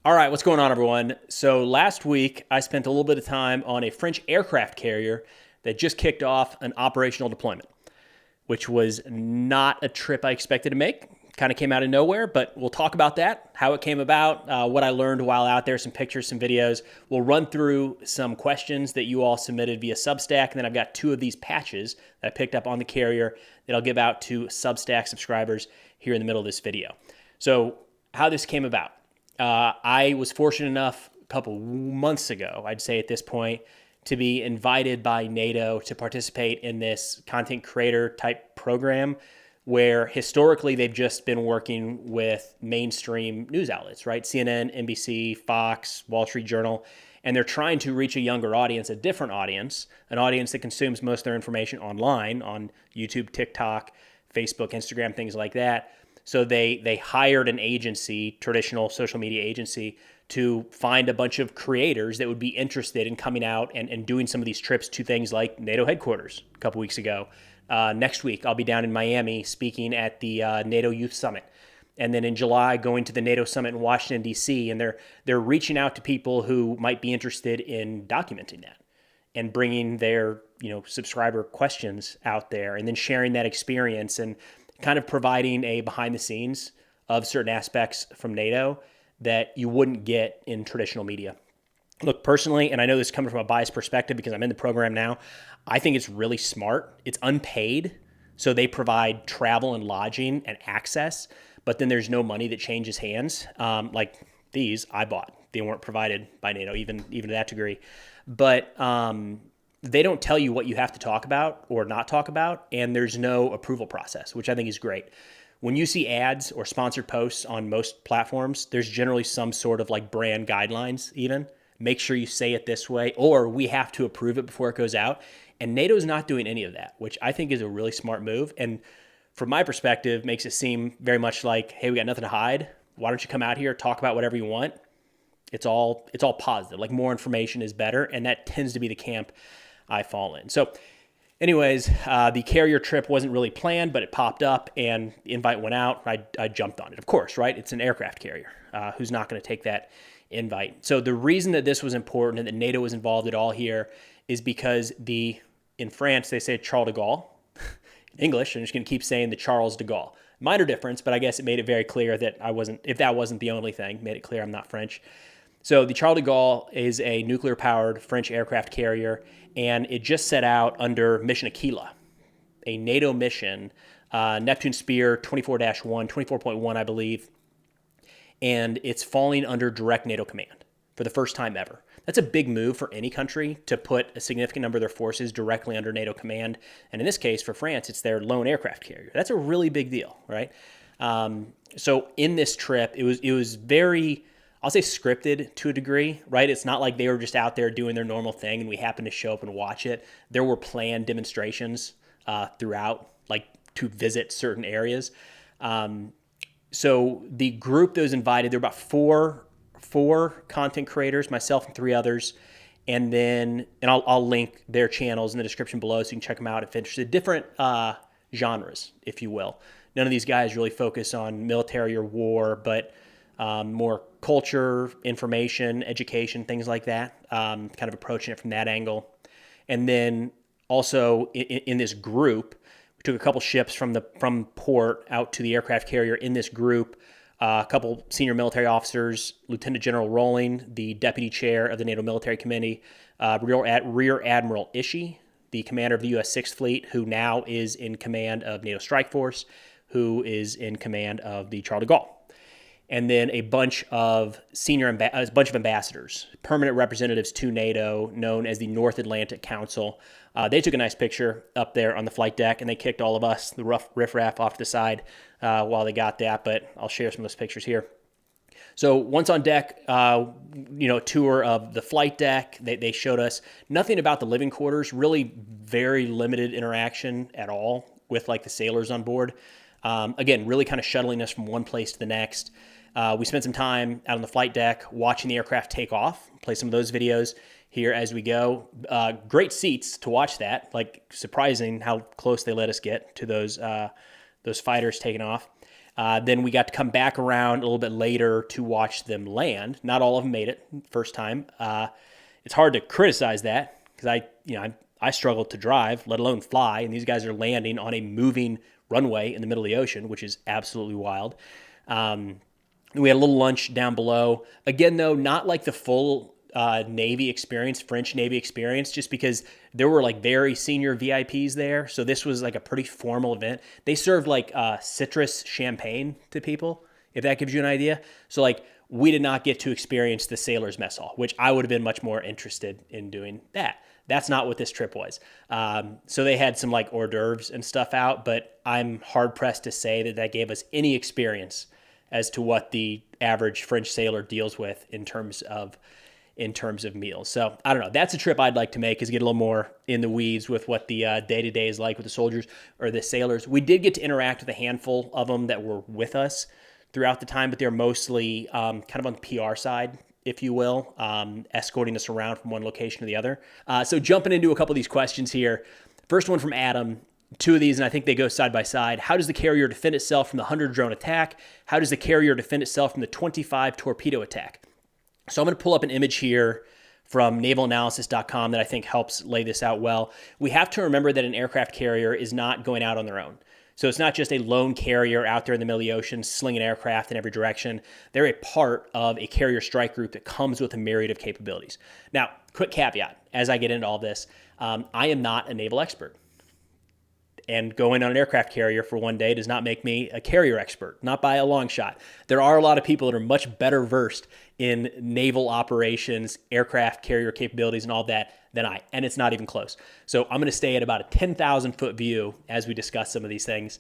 All right, what's going on, everyone? So last week, I spent a little bit of time on a French aircraft carrier that just kicked off an operational deployment, which was not a trip I expected to make. Kind of came out of nowhere, but we'll talk about that, how it came about, what I learned while out there, some pictures, some videos. We'll run through some questions that you all submitted via Substack, and then I've got two of these patches that I picked up on the carrier that I'll give out to Substack subscribers here in the middle of this video. So how this came about. I was fortunate enough a couple months ago, I'd say at this point, to be invited by NATO to participate in this content creator type program where historically they've just been working with mainstream news outlets, right? CNN, NBC, Fox, Wall Street Journal, and they're trying to reach a younger audience, a different audience, an audience that consumes most of their information online on YouTube, TikTok, Facebook, Instagram, things like that. So they hired an agency, traditional social media agency, to find a bunch of creators that would be interested in coming out and doing some of these trips to things like NATO headquarters a couple weeks ago. Next week, I'll be down in Miami speaking at the NATO Youth Summit. And then in July, going to the NATO Summit in Washington, D.C., and they're reaching out to people who might be interested in documenting that and bringing their subscriber questions out there and then sharing that experience and kind of providing a behind the scenes of certain aspects from NATO that you wouldn't get in traditional media. Look, personally, and I know this is coming from a biased perspective because I'm in the program now, I think it's really smart. It's unpaid, so they provide travel and lodging and access, but then there's no money that changes hands. Like these, I bought. They weren't provided by NATO, even to that degree. But they don't tell you what you have to talk about or not talk about, and there's no approval process, which I think is great. When you see ads or sponsored posts on most platforms, there's generally some sort of like brand guidelines even. Make sure you say it this way, or we have to approve it before it goes out. And NATO's not doing any of that, which I think is a really smart move. And from my perspective, makes it seem very much like, hey, we got nothing to hide. Why don't you come out here, talk about whatever you want? It's all positive. Like more information is better, and that tends to be the camp I fall in. So anyways, the carrier trip wasn't really planned, but it popped up and the invite went out. I jumped on it, of course, right? It's an aircraft carrier. Who's not going to take that invite? So the reason that this was important and that NATO was involved at all here is because in France, they say Charles de Gaulle. In English, I'm just going to keep saying the Charles de Gaulle. Minor difference, but I guess it made it very clear that if that wasn't the only thing, made it clear I'm not French. So the Charles de Gaulle is a nuclear-powered French aircraft carrier, and it just set out under Mission Akila, a NATO mission, Neptune Spear 24-1, I believe, and it's falling under direct NATO command for the first time ever. That's a big move for any country to put a significant number of their forces directly under NATO command, and in this case, for France, it's their lone aircraft carrier. That's a really big deal, right? So in this trip, it was very, I'll say scripted to a degree, right? It's not like they were just out there doing their normal thing and we happened to show up and watch it. There were planned demonstrations throughout, like to visit certain areas. So the group that was invited, there were about four content creators, myself and three others. And I'll link their channels in the description below so you can check them out if interested. Different genres, if you will. None of these guys really focus on military or war, but more culture, information, education, things like that, kind of approaching it from that angle. And then also in this group, we took a couple ships from port out to the aircraft carrier in this group, a couple senior military officers, Lieutenant General Rolling, the deputy chair of the NATO Military Committee, Rear Admiral Ishii, the commander of the U.S. 6th Fleet, who now is in command of NATO Strike Force, who is in command of the Charles de Gaulle. And then a bunch of ambassadors, permanent representatives to NATO, known as the North Atlantic Council. They took a nice picture up there on the flight deck, and they kicked all of us, the rough riffraff, off to the side while they got that. But I'll share some of those pictures here. So once on deck, tour of the flight deck. They showed us nothing about the living quarters. Really, very limited interaction at all with like the sailors on board. Again, really kind of shuttling us from one place to the next. We spent some time out on the flight deck watching the aircraft take off. Play some of those videos here as we go. Great seats to watch that. Like surprising how close they let us get to those fighters taking off. Then we got to come back around a little bit later to watch them land. Not all of them made it first time. It's hard to criticize that because I struggle to drive, let alone fly, and these guys are landing on a moving runway in the middle of the ocean, which is absolutely wild. We had a little lunch down below. Again, though, not like the full Navy experience, French Navy experience, just because there were like very senior VIPs there. So this was like a pretty formal event. They served like citrus champagne to people, if that gives you an idea. So like we did not get to experience the sailor's mess hall, which I would have been much more interested in doing that. That's not what this trip was. So they had some like hors d'oeuvres and stuff out, but I'm hard pressed to say that that gave us any experience as to what the average French sailor deals with in terms of meals. So I don't know. That's a trip I'd like to make, is get a little more in the weeds with what the day-to-day is like with the soldiers or the sailors. We did get to interact with a handful of them that were with us throughout the time, but they're mostly kind of on the PR side, if you will, escorting us around from one location to the other. So jumping into a couple of these questions here. First one from Adam. Two of these, and I think they go side by side. How does the carrier defend itself from the 100 drone attack? How does the carrier defend itself from the 25 torpedo attack? So I'm going to pull up an image here from navalanalysis.com that I think helps lay this out well. We have to remember that an aircraft carrier is not going out on their own. So it's not just a lone carrier out there in the middle of the ocean slinging aircraft in every direction. They're a part of a carrier strike group that comes with a myriad of capabilities. Now, quick caveat, as I get into all this, I am not a naval expert. And going on an aircraft carrier for one day does not make me a carrier expert, not by a long shot. There are a lot of people that are much better versed in naval operations, aircraft carrier capabilities, and all that than I, and it's not even close. So I'm going to stay at about a 10,000 foot view as we discuss some of these things.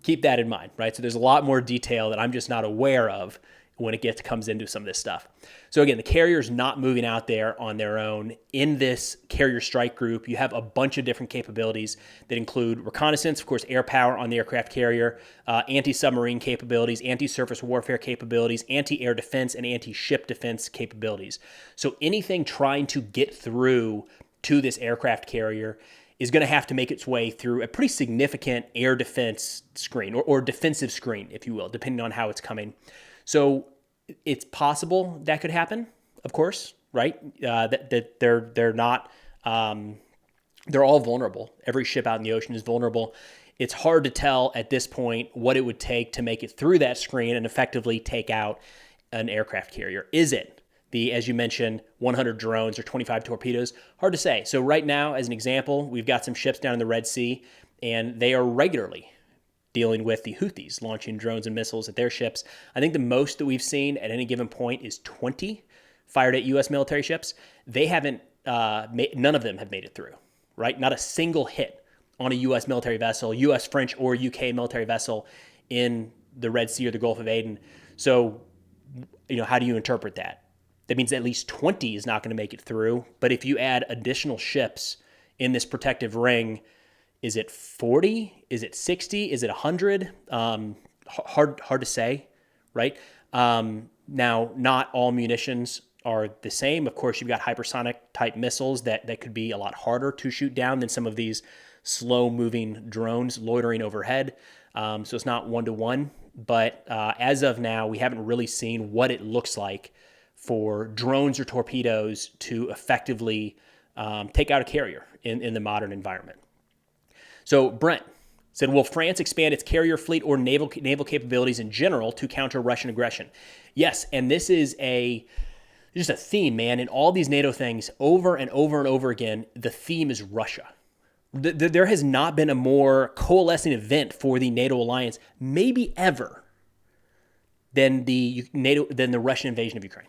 Keep that in mind, right? So there's a lot more detail that I'm just not aware of when it comes into some of this stuff. So again, the carrier's not moving out there on their own. In this carrier strike group, you have a bunch of different capabilities that include reconnaissance, of course, air power on the aircraft carrier, anti-submarine capabilities, anti-surface warfare capabilities, anti-air defense, and anti-ship defense capabilities. So anything trying to get through to this aircraft carrier is going to have to make its way through a pretty significant air defense screen or defensive screen, if you will, depending on how it's coming. So it's possible that could happen, of course, right? That they're not, they're all vulnerable. Every ship out in the ocean is vulnerable. It's hard to tell at this point what it would take to make it through that screen and effectively take out an aircraft carrier. Is it the, as you mentioned, 100 drones or 25 torpedoes? Hard to say. So right now, as an example, we've got some ships down in the Red Sea, and they are regularly dealing with the Houthis launching drones and missiles at their ships. I think the most that we've seen at any given point is 20 fired at U.S. military ships. They haven't, none of them have made it through, right? Not a single hit on a U.S. military vessel, U.S., French, or U.K. military vessel in the Red Sea or the Gulf of Aden. So, how do you interpret that? That means at least 20 is not going to make it through. But if you add additional ships in this protective ring, is it 40? Is it 60? Is it 100? Hard to say, right? Now, not all munitions are the same. Of course, you've got hypersonic type missiles that could be a lot harder to shoot down than some of these slow-moving drones loitering overhead. So it's not one-to-one. But as of now, we haven't really seen what it looks like for drones or torpedoes to effectively take out a carrier in the modern environment. So Brent said, will France expand its carrier fleet or naval capabilities in general to counter Russian aggression? Yes, and this is just a theme, man. In all these NATO things, over and over and over again, the theme is Russia. There has not been a more coalescing event for the NATO alliance, maybe ever, than the Russian invasion of Ukraine.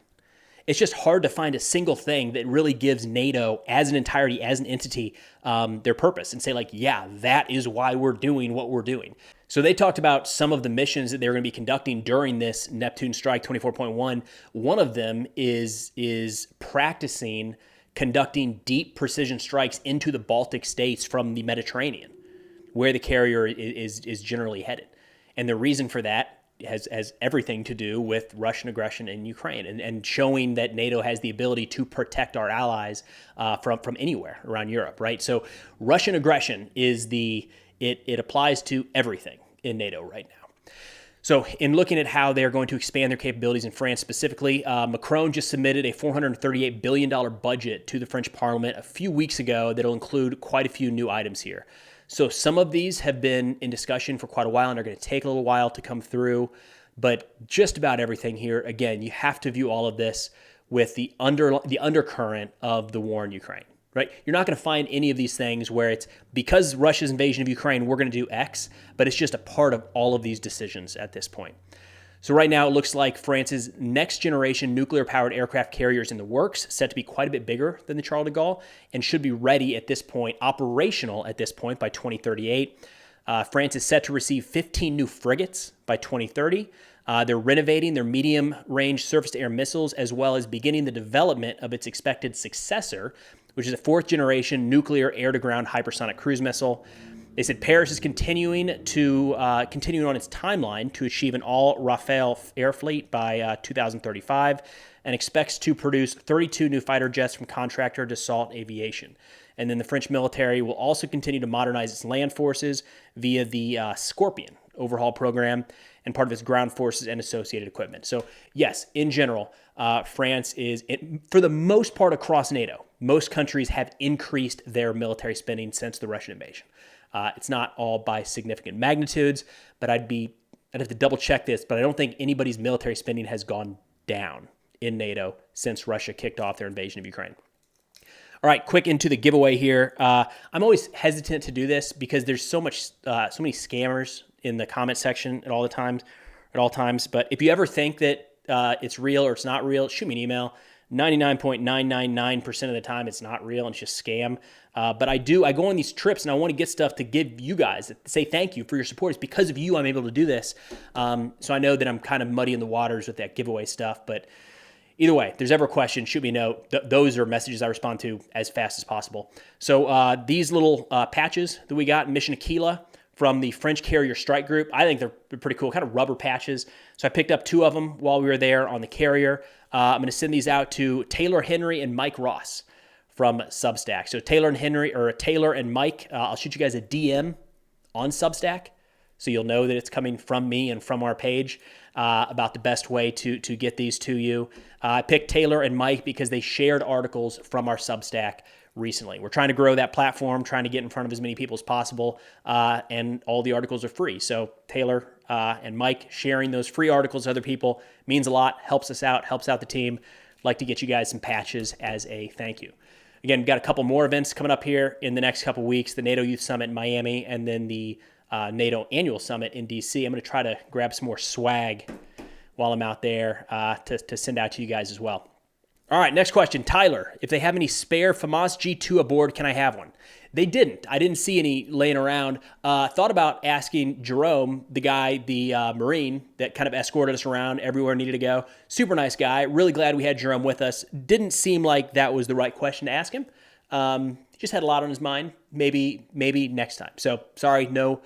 It's just hard to find a single thing that really gives NATO as an entirety, as an entity, their purpose and say like, yeah, that is why we're doing what we're doing. So they talked about some of the missions that they're going to be conducting during this Neptune Strike 24.1. One of them is practicing conducting deep precision strikes into the Baltic states from the Mediterranean, where the carrier is generally headed. And the reason for that has everything to do with Russian aggression in Ukraine and showing that NATO has the ability to protect our allies from anywhere around Europe, right? So Russian aggression is it applies to everything in NATO right now. So in looking at how they're going to expand their capabilities in France specifically, Macron just submitted a $438 billion budget to the French Parliament a few weeks ago that'll include quite a few new items here. So some of these have been in discussion for quite a while and are going to take a little while to come through. But just about everything here, again, you have to view all of this with the undercurrent of the war in Ukraine. Right? You're not going to find any of these things where it's because Russia's invasion of Ukraine, we're going to do X, but it's just a part of all of these decisions at this point. So right now it looks like France's next generation nuclear-powered aircraft carrier is in the works, set to be quite a bit bigger than the Charles de Gaulle, and should be ready at this point, operational at this point by 2038. France is set to receive 15 new frigates by 2030. They're renovating their medium-range surface-to-air missiles, as well as beginning the development of its expected successor, which is a fourth-generation nuclear air-to-ground hypersonic cruise missile. They said Paris is continuing on its timeline to achieve an all-Rafale air fleet by 2035 and expects to produce 32 new fighter jets from contractor Dassault Aviation. And then the French military will also continue to modernize its land forces via the Scorpion overhaul program and part of its ground forces and associated equipment. So yes, in general, France is, for the most part across NATO, most countries have increased their military spending since the Russian invasion. It's not all by significant magnitudes, but I'd have to double check this, but I don't think anybody's military spending has gone down in NATO since Russia kicked off their invasion of Ukraine. All right, quick into the giveaway here. I'm always hesitant to do this because there's so many scammers in the comment section at all times. But if you ever think that it's real or it's not real, shoot me an email. 99.999% of the time it's not real and it's just scam. But I go on these trips and I want to get stuff to give you guys, say thank you for your support. It's because of you I'm able to do this. So I know that I'm kind of muddying the waters with that giveaway stuff, but either way, if there's ever a question, shoot me a note. Those are messages I respond to as fast as possible. So these little patches that we got in Mission Akila from the French Carrier Strike Group, I think they're pretty cool, kind of rubber patches. So I picked up 2 of them while we were there on the carrier. I'm going to send these out to Taylor Henry and Mike Ross from Substack. So Taylor and Mike, I'll shoot you guys a DM on Substack, so you'll know that it's coming from me and from our page about the best way to get these to you. I picked Taylor and Mike because they shared articles from our Substack recently. We're trying to grow that platform, trying to get in front of as many people as possible, and all the articles are free. So Taylor and Mike sharing those free articles to other people means a lot, helps us out, helps out the team. I'd like to get you guys some patches as a thank you. Again, we've got a couple more events coming up here in the next couple weeks, the NATO Youth Summit in Miami, and then the NATO Annual Summit in DC. I'm going to try to grab some more swag while I'm out there to send out to you guys as well. All right, next question. Tyler, if they have any spare FAMAS G2 aboard, can I have one? They didn't. I didn't see any laying around. Thought about asking Jerome, the guy, the Marine that kind of escorted us around everywhere needed to go. Super nice guy. Really glad we had Jerome with us. Didn't seem like that was the right question to ask him. Just had a lot on his mind. Maybe next time. So sorry, no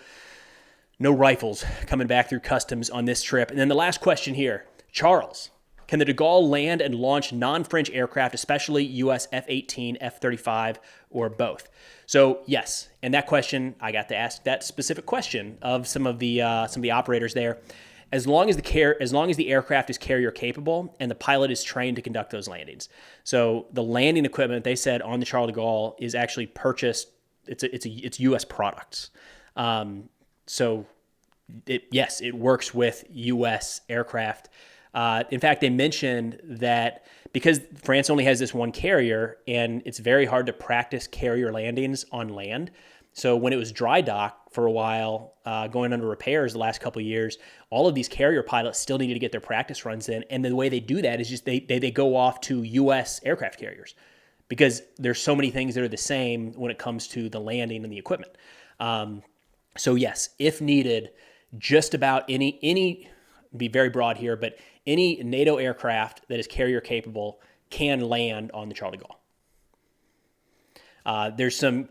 rifles coming back through customs on this trip. And then the last question here. Charles, can the de Gaulle land and launch non-French aircraft, especially U.S. F-18, F-35, or both? So yes, and that question, I got to ask that specific question of some of the operators there. As long as the aircraft is carrier capable and the pilot is trained to conduct those landings. So the landing equipment they said on the Charles de Gaulle is actually purchased. It's U.S. products. So it works with U.S. aircraft. In fact, they mentioned that because France only has this one carrier and it's very hard to practice carrier landings on land. So when it was dry dock for a while, going under repairs the last couple of years, all of these carrier pilots still needed to get their practice runs in. And the way they do that is just they go off to U.S. aircraft carriers because there's so many things that are the same when it comes to the landing and the equipment. So yes, if needed, just about any be very broad here, but any NATO aircraft that is carrier capable can land on the Charles de Gaulle. There's some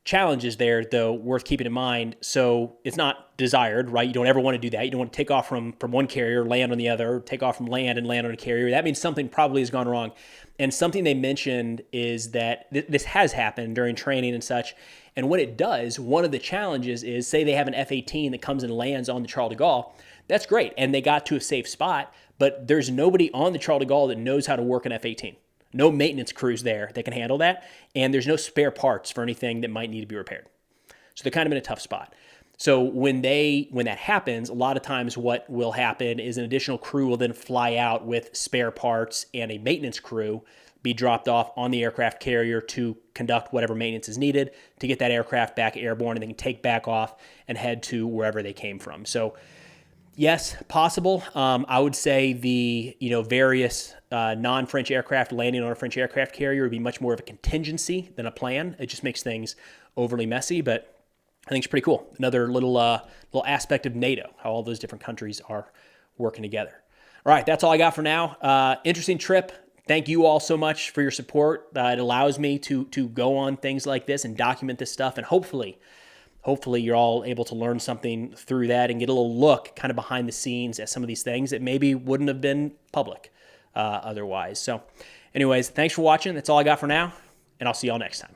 challenges there, though, worth keeping in mind. So it's not desired, right? You don't ever want to do that. You don't want to take off from one carrier, land on the other, take off from land and land on a carrier. That means something probably has gone wrong. And something they mentioned is that this has happened during training and such. And when it does, one of the challenges is, say they have an F-18 that comes and lands on the Charles de Gaulle, That's great. And they got to a safe spot, but there's nobody on the Charles de Gaulle that knows how to work an F-18. No maintenance crews there that can handle that. And there's no spare parts for anything that might need to be repaired. So they're kind of in a tough spot. So when that happens, a lot of times what will happen is an additional crew will then fly out with spare parts, and a maintenance crew be dropped off on the aircraft carrier to conduct whatever maintenance is needed to get that aircraft back airborne, and they can take back off and head to wherever they came from. So yes, possible. I would say the various non-French aircraft landing on a French aircraft carrier would be much more of a contingency than a plan. It just makes things overly messy, but I think it's pretty cool. Another little aspect of NATO, how all those different countries are working together. All right, that's all I got for now. Interesting trip. Thank you all so much for your support. It allows me to go on things like this and document this stuff, and hopefully you're all able to learn something through that and get a little look kind of behind the scenes at some of these things that maybe wouldn't have been public otherwise. So anyways, thanks for watching. That's all I got for now, and I'll see y'all next time.